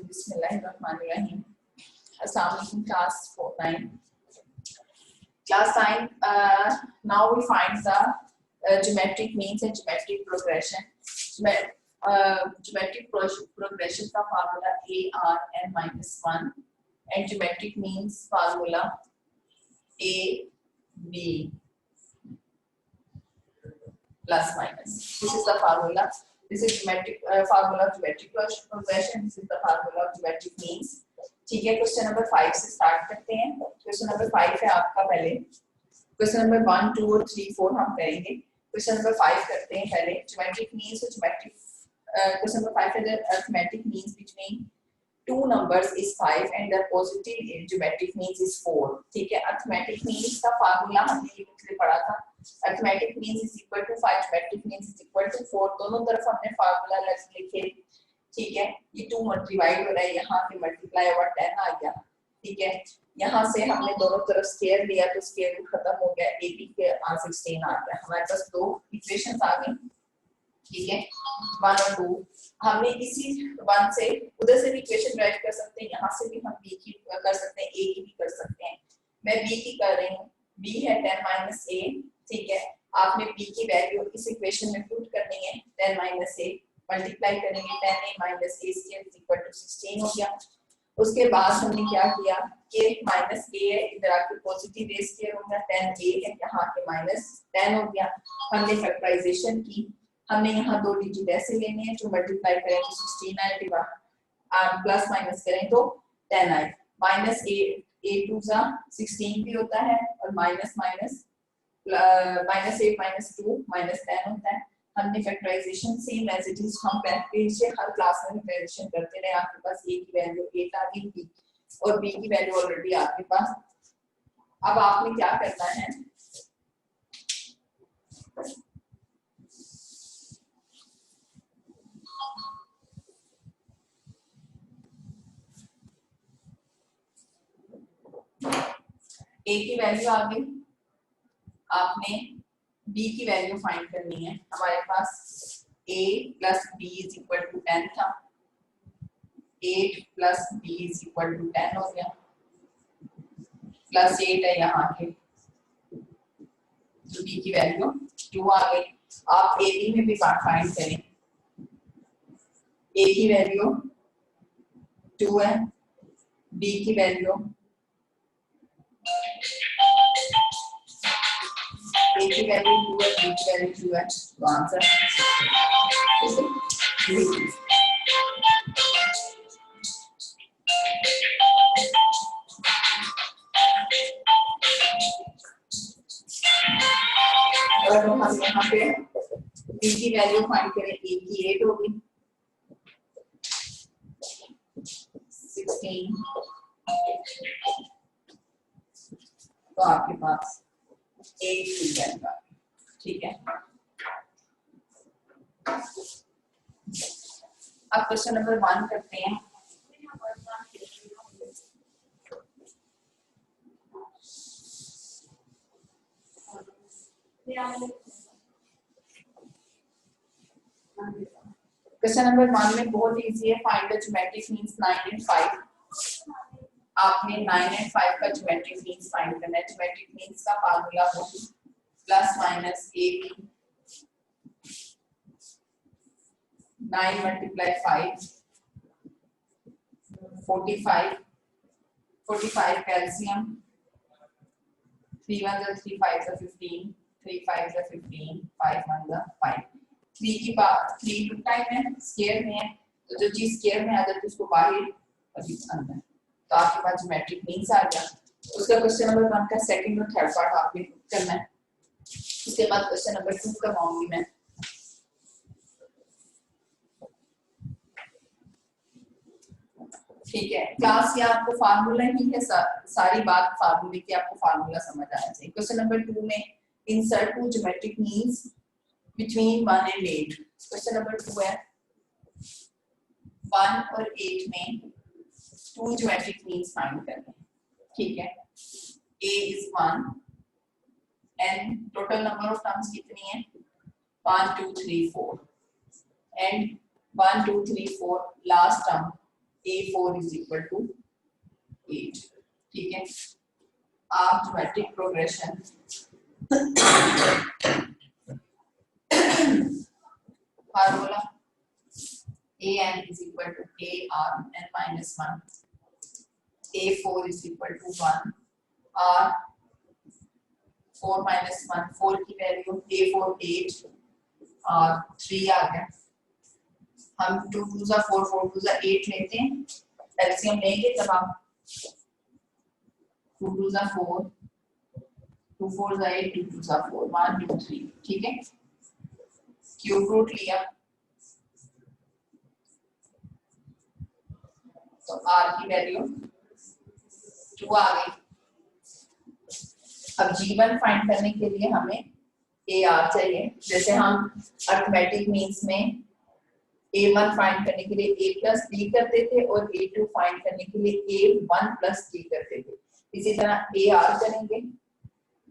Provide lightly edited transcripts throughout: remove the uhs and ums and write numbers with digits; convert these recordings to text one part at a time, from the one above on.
बिस्मिल्लाहिर्रहमानिर्रहीम। अस्सलाम वालेकुम class 9. Class 9. Now we find the geometric means and geometric progression. Geometric progression का formula a r n minus 1 and geometric means formula a b plus minus. This is the formula. This is geometric formula of geometric progression. This is the formula of geometric means. ठीक है, question number 5 से start करते हैं. Question number 5 है आपका. पहले question number 1, 2 और 3, 4 हम करेंगे. क्वेश्चन नंबर 5 करते हैं पहले. ज्योमेट्रिक मीन्स और ज्योमेट्रिक क्वेश्चन नंबर 5 है. The arithmetic means between two numbers is 5 and the positive geometric means is 4. ठीक है, अरिथमेटिक मीन्स का फार्मूला हमने ये पिछले पढ़ा था. Arithmetic means is equal to 5, geometric means is equal to 4. दोनों तरफ हमने फार्मूला लिखे. ठीक है, ये 2 डिवाइड हो रहा है, यहाँ पे मल्टीप्लाई ओवर 10 आ गया. ठीक है, यहाँ से हमने दोनों तरफ स्क्वायर लिया तो स्क्वायर रूट खत्म हो गया. ab के 16 आ गया. हमारे पास दो इक्वेशंस आ गई. ठीक है, 1 और 2. हमने इसी 1 से उधर से भी इक्वेशन ड्राइव कर सकते हैं, यहाँ से भी हम b की कर सकते हैं, a की भी कर सकते हैं. मैं b की कर रही हूँ. b है 10 माइनस a. ठीक है, आपने b की वैल्यू इस इक्वेशन में पुट करनी है. 10 माइनस a मल्टीप्लाई करेंगे, 10a minus a square is equal to 16 हो गया. उसके बाद हमने क्या किया कि माइनस a है, इधर आके पॉजिटिव a स्क्वायर हो गया. 10a है, यहाँ के माइनस 10 हो गया. हमने फैक्टराइजेशन की. हमने यहाँ 2 डिजिट ऐसे लेने हैं जो मल्टीप्लाई करें तो 16 आए, प्लस माइनस करें तो 10 आए. माइनस a 2 जा 16 भी होता है और minus minus minus 8 minus 2 minus 10 होता है. हमने factorization same as it is हम पीछे हर क्लास में फैक्टराइजेशन करते रहे. आपके पास a की वैल्यू 8 आ गई थी और b की वैल्यू ऑलरेडी आपके पास. अब आपने क्या करना है, a की वैल्यू आ गई, आपने b की वैल्यू फाइंड करनी है. हमारे पास a plus b is equal to 10 था. 8 plus b is equal to 10 हो गया. प्लस 8 है यहाँ के, तो b की वैल्यू 2 आ गई. आप a b में भी फाइंड करें. a की वैल्यू 2 है, b की वैल्यू a की वैल्यू 2 है, b की वैल्यू 2 है. तो आंसर और हम यहाँ पे b की वैल्यू फाइंड करें. a की 8 होगी, 16, तो आपके पास 8 की वैल्यू आ गई. ठीक है, अब क्वेश्चन नंबर 1 करते हैं. क्वेश्चन नंबर 1 में बहुत इजी है. Find the geometric means 9 and 5. आपने 9 एंड 5 का ज्योमेट्रिक मींस फाइंड करना है. ज्योमेट्रिक मींस का फार्मूला हो plus minus ab 9 multiply 5 45 45 calcium 3 1 3 5 15 3 5 15 5 1 5. 3 की बात 3 टाइम है, स्क्वायर में है, तो जो चीज स्क्वायर में आ जाती है उसको बाहर और अंदर, तो आपके पास ज्योमेट्रिक मींस आ गया. उसका क्वेश्चन नंबर 1 का सेकंड और थर्ड पार्ट आपने करना है. उसके बाद क्वेश्चन नंबर 2 करवाऊंगी मैं. ठीक है, क्लास ये आपको फार्मूला ही है, सारी बात फार्मूले की, आपको फार्मूला समझ आना चाहिए. क्वेश्चन नंबर 2 में insert two geometric means between 1 and 8. Question number 2 है 1 और 8 में 2 ज्योमेट्रिक मींस फाइंड करने. ठीक है, a is 1 and total number of terms कितनी है 1 2 3 4 and 1 2 3 4 last term a4 is equal to 8। ठीक है, आप geometric progression formula an is equal to arn minus 1, a4 is equal to 1 r 4 minus 1, 4 की value a4 8 और 3 आ गया। हम 2 2 जा 4 4 2 जा 8 लेते हैं, एलसीएम लेंगे तब आप 2 2 जा 4 2 4 जा 8 2 2 जा 4 1 2 3। ठीक है, क्यूब रूट लिया तो r की वैल्यू 2 आ गई। अब g1 फाइंड करने के लिए हमें ar चाहिए। जैसे हम अरिथमेटिक मींस में a1 फाइंड करने के लिए a प्लस b करते थे और a2 फाइंड करने के लिए a1 प्लस b करते थे, इसी तरह ar करेंगे। a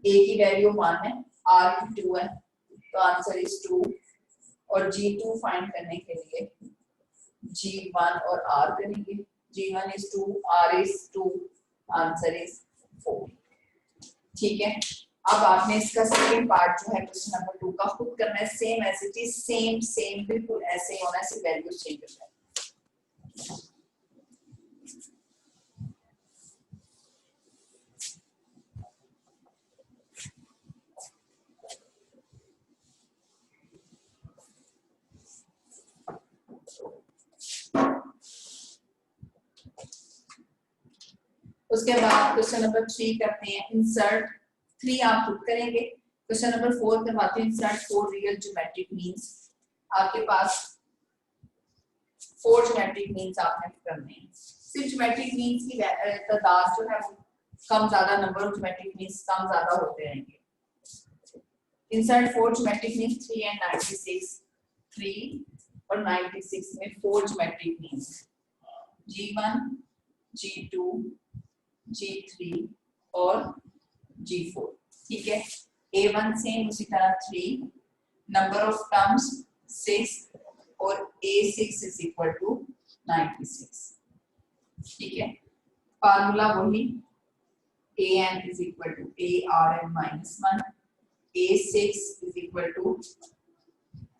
की वैल्यू 1 है, r की 2 है, तो आंसर इज 2। और g2 फाइंड करने के लिए g1 और r करेंगे। g1 is 2, r is 2, answer is 4। ठीक है, अब आपने इसका सेकंड पार्ट जो है क्वेश्चन नंबर 2 का खुद करना है। Same as it is, same बिल्कुल ऐसे ही होना है, सिर्फ वैल्यू चेंज करना है। उसके बाद क्वेश्चन नंबर 3 करते हैं, इंसर्ट 3 आप खुद करेंगे। क्वेश्चन नंबर 4 करवाते हैं, इंसर्ट 4 रियल ज्योमेट्रिक मींस। आपके पास 4 ज्योमेट्रिक मींस आपने करने हैं। सिर्फ ज्योमेट्रिक मींस की तादाद जो है वो कम ज्यादा, नंबर ऑफ ज्योमेट्रिक मींस कम ज्यादा होते रहेंगे। इंसर्ट 4 ज्योमेट्रिक मींस 3 एंड 96, 3 और 96 में 4 geometric means g1 g2 g3 और g4। ठीक है, a1 सेम उसी तरह 3, नंबर ऑफ टर्म्स 6 और a6 इज इक्वल टू 96। ठीक है, फार्मूला वही an is equal to arn minus 1, a6 is equal to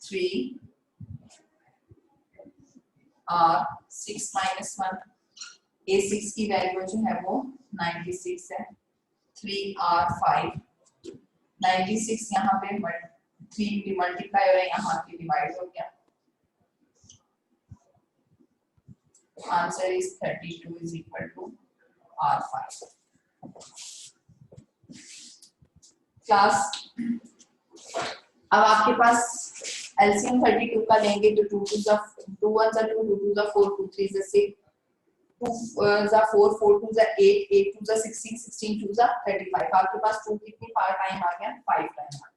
3 r 6 minus 1, a6 की वैल्यू जो है वो 96 है, 3r5, 96 यहाँ पे 3 मल्टीप्लाई हो रहा है, यहाँ पे डिवाइड हो गया, answer is 32 is equal to r5। Class अब आपके पास एलसीएम 32 का लेंगे तो 2 1 2 2 4 2 3 6 2 जा 4 4 2 जा 8 8 2 जा 16 16 2 जा 35। आपके पास 2 कितनी पार्ट टाइम आ गया, 5 टाइम आ गया।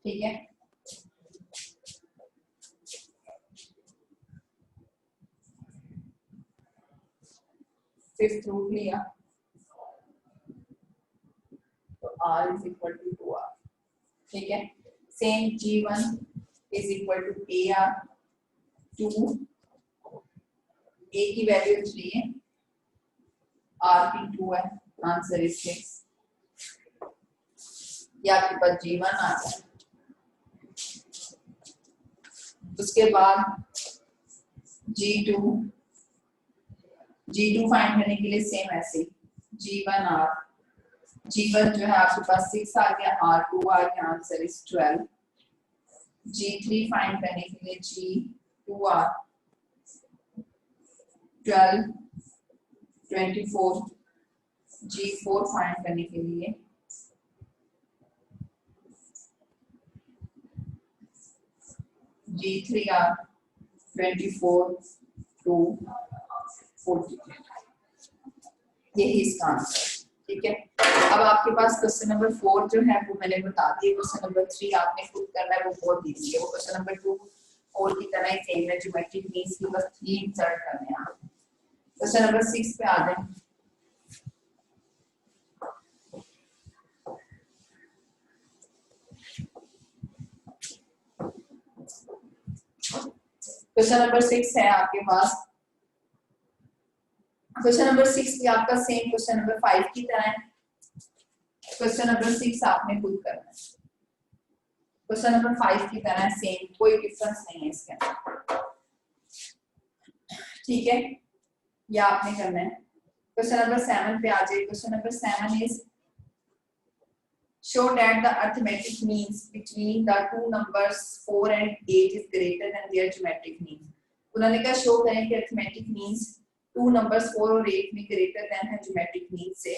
ठीक है, फिफ्थ रूट लिया तो r is equal to 2r। ठीक है, same g1 is equal to ar, 2 a की वैल्यू 3 है, r की 2 है, आंसर इज 6। या आपके पास g1 आ जाए। उसके बाद g2 फाइंड करने के लिए सेम ऐसे g1 r, g1 जो है आपके पास 6 आ गया, r2 आ गया, आंसर इज 12। g3 फाइंड करने के लिए g2 r 12 24, g4 फाइंड करने के लिए g3 r 24 to 40। यही इसका आंसर। ठीक है, अब आपके पास क्वेश्चन नंबर 4 जो है वो मैंने बता दिया, क्वेश्चन नंबर 3 आपने खुद करना है, वो बहुत इजी है। वो क्वेश्चन नंबर 2 और की तरह ही सेम है, ज्योमेट्रिक मींस की बस 3 इंसर्ट करने हैं। क्वेश्चन नंबर 6 पे आ जाए। क्वेश्चन नंबर 6 है आपके पास। क्वेश्चन नंबर 6 भी आपका सेम क्वेश्चन नंबर 5 की तरह है। क्वेश्चन नंबर 6 आपने खुद करना है, क्वेश्चन नंबर 5 की तरह सेम, कोई डिफरेंस नहीं है इसके अंदर, ठीक है। ये आपने करना है। क्वेश्चन नंबर 7 पे आ जाए। Question number 7 is show that the arithmetic means between the two numbers 4 and 8 is greater than their geometric mean। उन्होंने कहा शो करें कि arithmetic means two numbers 4 और 8 में greater than है geometric mean से।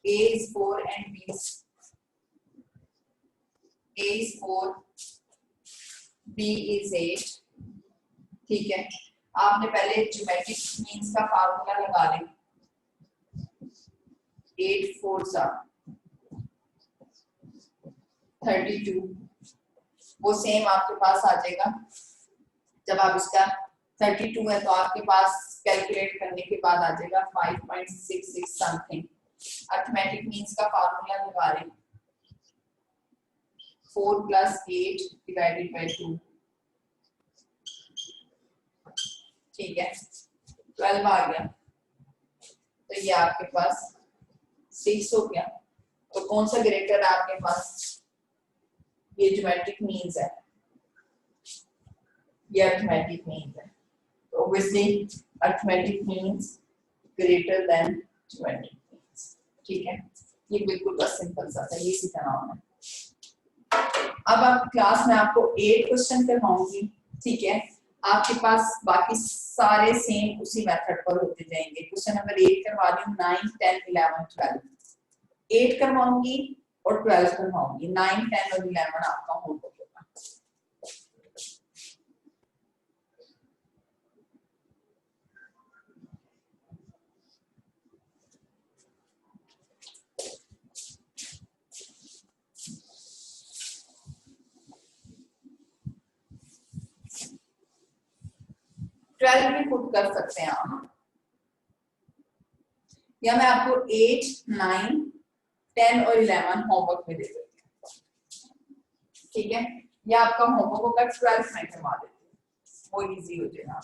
A is 4 and B is 4, B is 8, ठीक है। आपने पहले geometric means का फार्मूला लगा लें, 8 4 32, वो सेम आपके पास आ जाएगा। जब आप इसका 32 है तो आपके पास कैलकुलेट करने के बाद आ जाएगा 5.66 समथिंग। अरिथमेटिक मींस का फार्मूला लगा लें, 4 + 8 / 2, ठीक है, 12 आ गया। तो ये आपके पास 6 हो गया। तो कौन सा ग्रेटर है आपके पास? ये ज्योमेट्रिक मीन्स है, ये अरिथमेटिक मीन्स है। तो obviously arithmetic means greater than geometric means, ठीक है। ये बिल्कुल बस सिंपल सा था, ये सीखना होना है। अब आप क्लास में आपको 8 क्वेश्चन करवाऊंगी, ठीक है। आपके पास बाकी सारे सेम उसी मेथड पर होते जाएंगे। क्वेश्चन नंबर 8 करवा रही हूँ, 9 10 11 12, 8 करवाऊंगी और 12 करवाऊंगी। 9 10 और 11 आपका होमवर्क होगा। 12 भी खुद कर सकते हैं आप, या मैं आपको 8 9 10 और 11 होमवर्क में दे देती हूँ, ठीक है। या आपका होमवर्क होगा 12 में करवा देती हूँ, वो इजी हो जाएगा।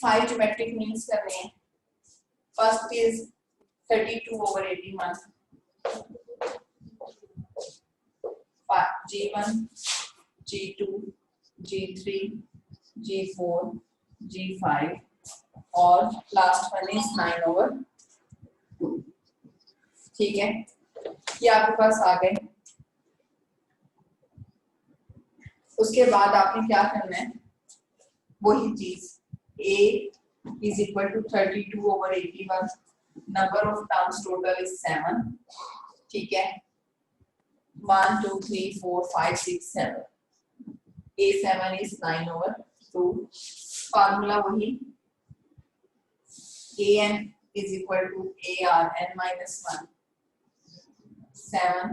5 ज्योमेट्रिक मीन्स करने हैं। First is 32/81, G1 G2 G3 G4 G5 और लास्ट वन इज 9/2, ठीक है। ये आपके पास आ गए। उसके बाद आपने क्या करना है, वही चीज, A is equal to 32/81, number of terms total is 7, ठीक है। 1 2 3 4 5 6 7, A7 is 9/2, फार्मूला वही, AN is equal to ARN-1, 7,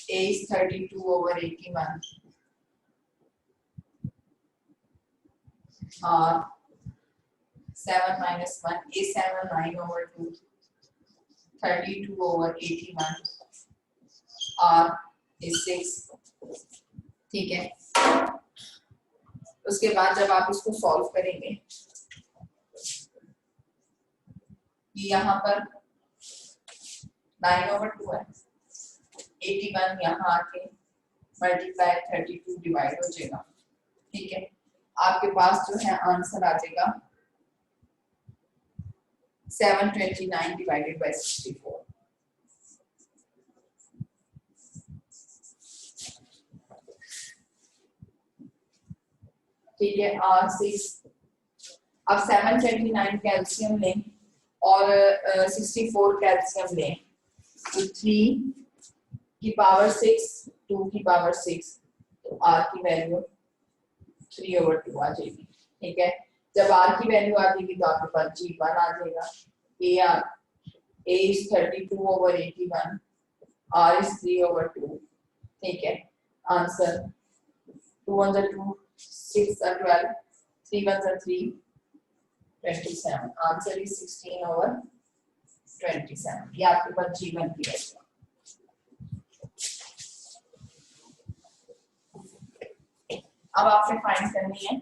A is 32/81, R 7 - 1, A7 9/2, 32/81, R is 6, ठीक है। उसके बाद जब आप इसको सॉल्व करेंगे, यहाँ पर 9/2 है, 81 यहाँ आके मल्टीप्लाई 32 डिवाइड हो जाएगा, ठीक है। आपके पास जो है आंसर आ जाएगा 729 / 64, ठीक है। R6, अब 729 कैल्शियम लें और 64 कैल्शियम लें, तो 3 की पावर 6 2 की पावर 6, तो R की वैल्यू 3/2 आ जाएगी, ठीक है। जब R की वैल्यू आ जाएगी तो आपके पास G1 आ जाएगा। A is 32/81, R is 3/2, ठीक है। Answer 2 1 2 6 12, 3 1 3 27, answer is 16/27। ये आपके पास G1 की वैल्यू। अब आपने फाइंड करनी है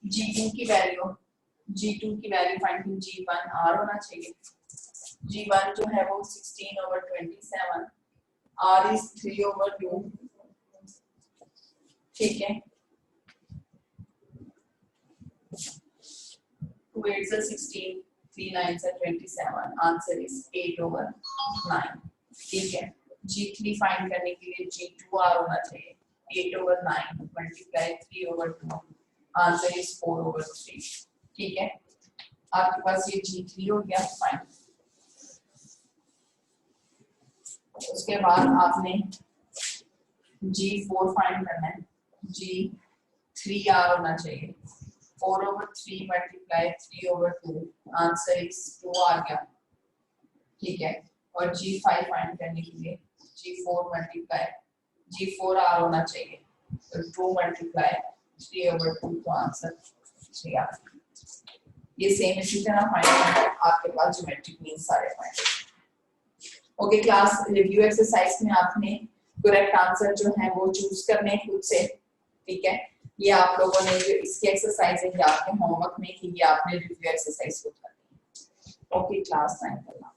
G2 की वैल्यू, G2 की वैल्यू फाइंड की G1 R होना चाहिए। G1 जो है वो 16/27, R is 3/2, ठीक है। 2 8s are 16, 3 9s are 27, answer is 8/9, ठीक है। G3 फाइंड करने के लिए G2 R होना चाहिए, 8/9 मल्टीप्लाई 3/2, आंसर इज 4/3, ठीक है। आपके पास ये G3 हो गया फाइंड। उसके बाद आपने G4 फाइंड करना है, G3R होना चाहिए, 4/3 मल्टीप्लाई 3/2, आंसर इज 2 आ गया, ठीक है। और G5 फाइंड करने के लिए G4 मल्टीप्लाई G4R होना चाहिए, तो 2 मल्टीप्लाई 3/2, तो आंसर 3 आ गया। ये सेम इसी तरह फाइंड करना, आपके पास ज्योमेट्रिक मीन्स सारे find. Okay class, review exercise में आपने करेक्ट आंसर जो है वो चूज करने खुद से, ठीक है। ये आप लोगों ने जो इसकी एक्सरसाइज है आपके होमवर्क में की, ये आपने रिव्यू एक्सरसाइज को करनी है। ओके क्लास 9 करना।